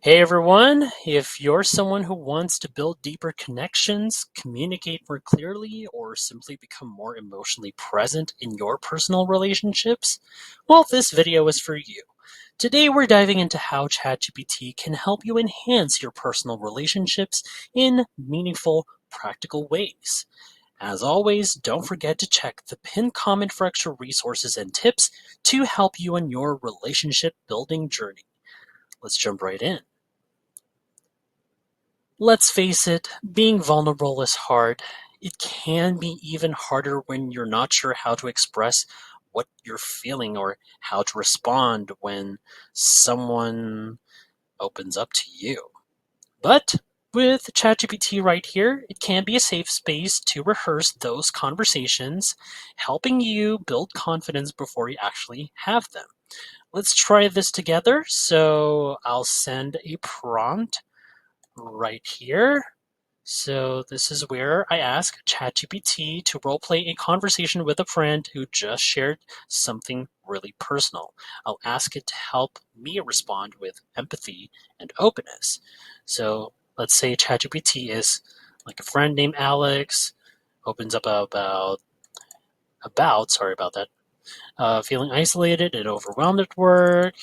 Hey everyone, if you're someone who wants to build deeper connections, communicate more clearly, or simply become more emotionally present in your personal relationships, well, this video is for you. Today we're diving into how ChatGPT can help you enhance your personal relationships in meaningful, practical ways. As always, don't forget to check the pinned comment for extra resources and tips to help you on your relationship building journey. Let's jump right in. Let's face it, being vulnerable is hard. It can be even harder when you're not sure how to express what you're feeling or how to respond when someone opens up to you. But with ChatGPT right here, it can be a safe space to rehearse those conversations, helping you build confidence before you actually have them. Let's try this together. So I'll send a prompt right here. So this is where I ask ChatGPT to roleplay a conversation with a friend who just shared something really personal. I'll ask it to help me respond with empathy and openness. So let's say ChatGPT is like a friend named Alex, opens up about sorry about that, feeling isolated and overwhelmed at work,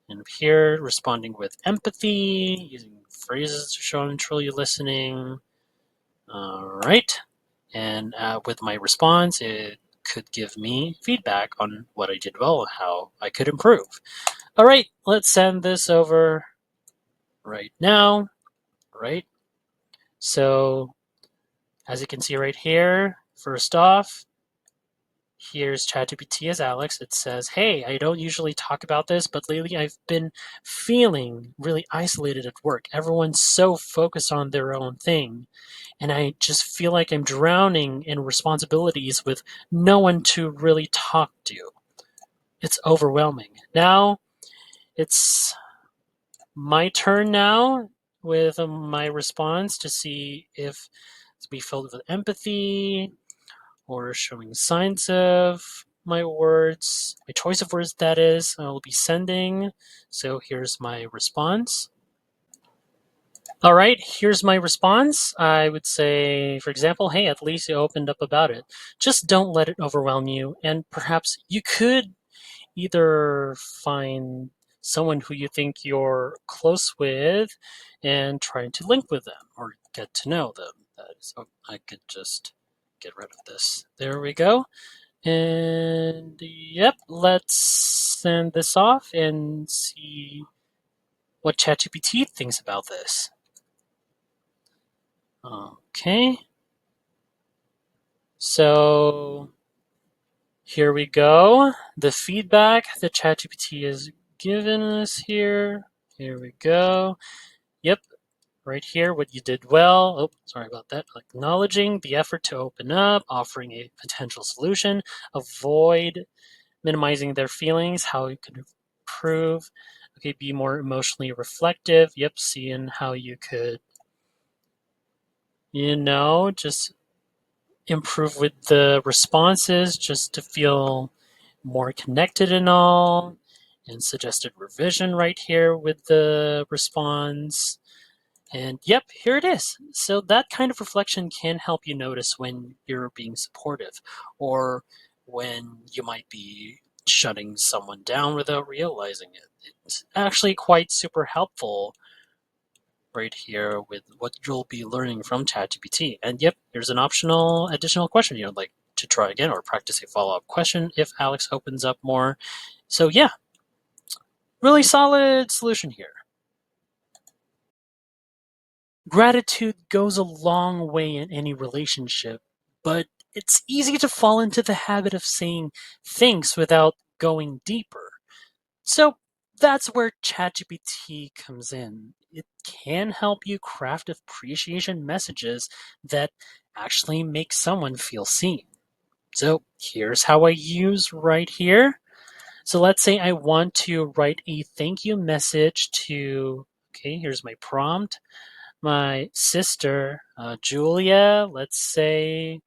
and here responding with empathy, using phrases to show I'm truly listening. All right. And with my response, it could give me feedback on what I did well, how I could improve. All right, let's send this over right now. Right. So as you can see right here, first off, here's ChatGPT as Alex. It says, "Hey, I don't usually talk about this, but lately I've been feeling really isolated at work. Everyone's so focused on their own thing, and I just feel like I'm drowning in responsibilities with no one to really talk to. It's overwhelming." Now it's my turn now with my response to see if it's be filled with empathy or showing signs of my words, my choice of words, that is, I will be sending. So here's my response. All right, here's my response. I would say, for example, hey, at least you opened up about it. Just don't let it overwhelm you. And perhaps you could either find someone who you think you're close with and try to link with them or get to know them. That is, oh, I could just get rid of this. There we go. And yep, let's send this off and see what ChatGPT thinks about this. Okay. So here we go. The feedback that ChatGPT has given us here. Here we go. Yep, right here, what you did well. Oh, sorry about that. Acknowledging the effort to open up, offering a potential solution, avoid minimizing their feelings, how you could improve. Okay, be more emotionally reflective. Yep, seeing how you could, just improve with the responses just to feel more connected and all. And suggested revision right here with the response. And yep, here it is. So that kind of reflection can help you notice when you're being supportive or when you might be shutting someone down without realizing it. It's actually quite super helpful right here with what you'll be learning from ChatGPT. And yep, here's an optional additional question you'd like to try again or practice a follow-up question if Alex opens up more. So yeah, really solid solution here. Gratitude goes a long way in any relationship, but it's easy to fall into the habit of saying thanks without going deeper. So that's where ChatGPT comes in. It can help you craft appreciation messages that actually make someone feel seen. So here's how I use right here. So let's say I want to write a thank you message to, okay, here's my prompt, my sister, Julia, let's say,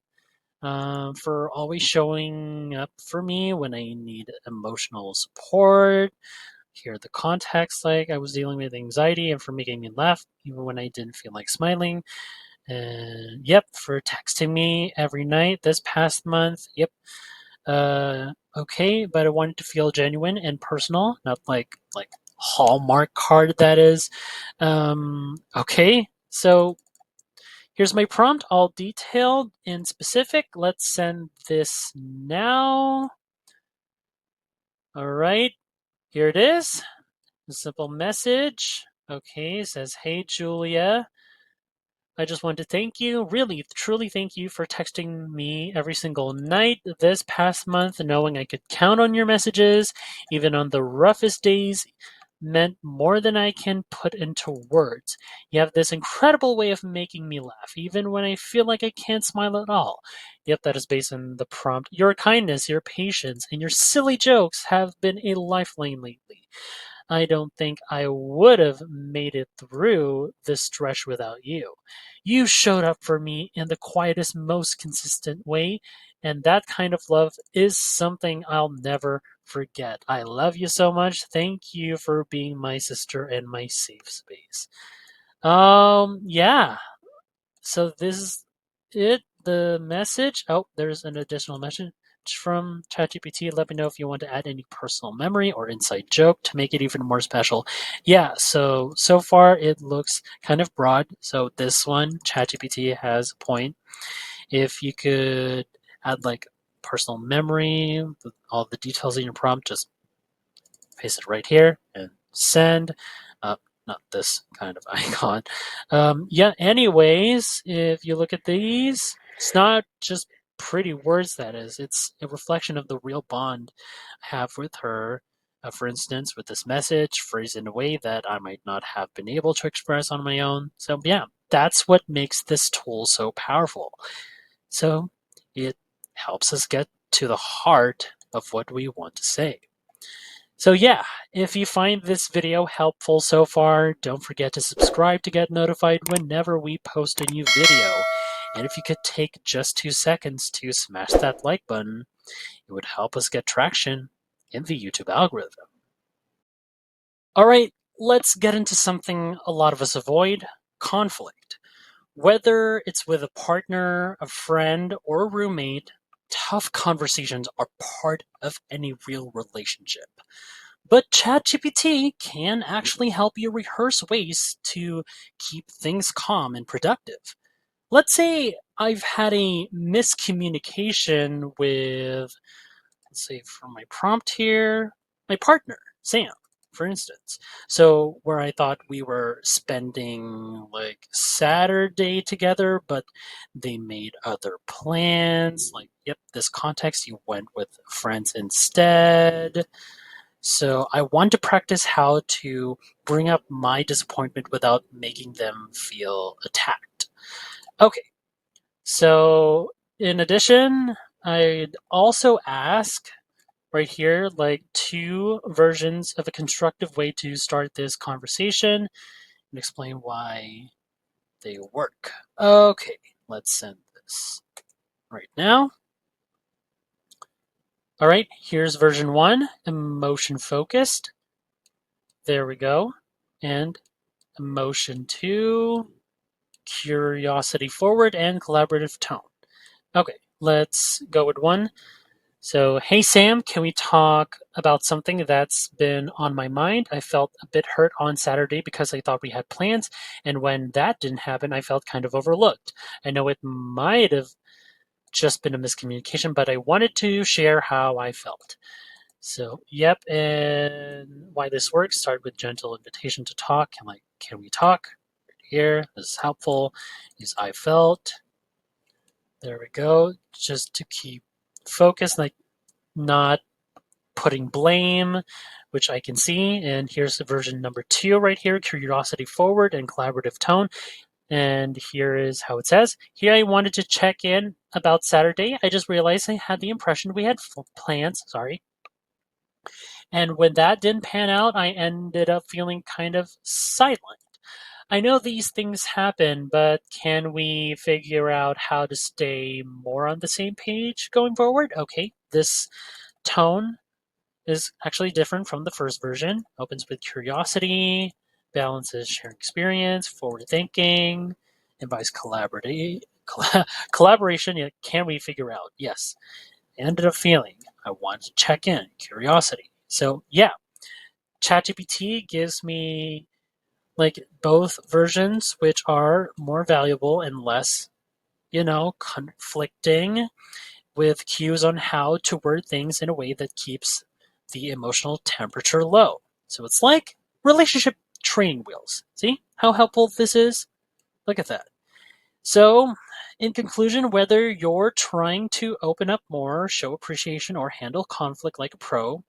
for always showing up for me when I need emotional support. Here the context, like I was dealing with anxiety and for making me laugh even when I didn't feel like smiling. And yep, for texting me every night this past month. Yep. Okay, but I wanted to feel genuine and personal, not like Hallmark card that is. Okay, so here's my prompt, all detailed and specific. Let's send this now. All right, here it is. A simple message. Okay, it says, "Hey Julia, I just want to thank you, really, truly thank you for texting me every single night this past month, knowing I could count on your messages, even on the roughest days, meant more than I can put into words. You have this incredible way of making me laugh, even when I feel like I can't smile at all." Yep, that is based on the prompt. Your kindness, your patience, and your silly jokes have been a lifeline lately. I don't think I would have made it through this stretch without you. You showed up for me in the quietest, most consistent way, and that kind of love is something I'll never forget. I love you so much. Thank you for being my sister and my safe space. Yeah. So this is it. The message. Oh, there's an additional message from ChatGPT. Let me know if you want to add any personal memory or inside joke to make it even more special. Yeah, so far it looks kind of broad. So this one, ChatGPT has a point. If you could add like personal memory, with all the details in your prompt, just paste it right here and send. Uh, Not this kind of icon. Yeah, anyways, if you look at these, it's not just pretty words, that is. It's a reflection of the real bond I have with her. For instance, with this message phrased in a way that I might not have been able to express on my own. So, yeah, that's what makes this tool so powerful. So, it helps us get to the heart of what we want to say. So yeah, if you find this video helpful so far, don't forget to subscribe to get notified whenever we post a new video. And if you could take just 2 seconds to smash that like button, it would help us get traction in the YouTube algorithm. All right, let's get into something a lot of us avoid, conflict. Whether it's with a partner, a friend, or a roommate, tough conversations are part of any real relationship. But ChatGPT can actually help you rehearse ways to keep things calm and productive. Let's say I've had a miscommunication with, let's say for my prompt here, my partner, Sam, for instance. So, where I thought we were spending like Saturday together, but they made other plans. Like, yep, this context, you went with friends instead. So I want to practice how to bring up my disappointment without making them feel attacked. Okay, so in addition, I'd also ask right here like two versions of a constructive way to start this conversation and explain why they work. Okay, let's send this right now. All right, here's version one, emotion focused. There we go. And emotion two, curiosity forward, and collaborative tone. Okay, let's go with one. So, hey Sam, can we talk about something that's been on my mind? I felt a bit hurt on Saturday because I thought we had plans, and when that didn't happen, I felt kind of overlooked. I know it might have just been a miscommunication, but I wanted to share how I felt. So, yep, and why this works, start with gentle invitation to talk. Like, can we talk? Right here, this is helpful. Use I felt. There we go. Just to keep focus, like not putting blame, which I can see. And here's the version number two right here, curiosity forward and collaborative tone. And here is how it says. Here I wanted to check in about Saturday. I just realized I had the impression we had plans. Sorry. And when that didn't pan out, I ended up feeling kind of silent. I know these things happen, but can we figure out how to stay more on the same page going forward? Okay, this tone is actually different from the first version. Opens with curiosity, balances sharing experience, forward thinking, invites collaboration. Yet can we figure out? Yes. I ended up feeling I wanted to check in, curiosity. So yeah, ChatGPT gives me like both versions, which are more valuable and less, conflicting, with cues on how to word things in a way that keeps the emotional temperature low. So it's like relationship training wheels. See how helpful this is? Look at that. So, in conclusion, whether you're trying to open up more, show appreciation, or handle conflict like a pro,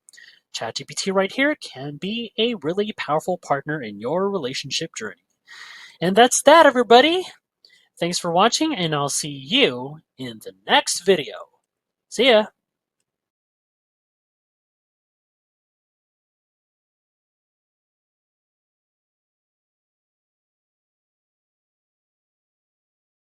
ChatGPT right here can be a really powerful partner in your relationship journey. And that's that, everybody. Thanks for watching, and I'll see you in the next video. See ya!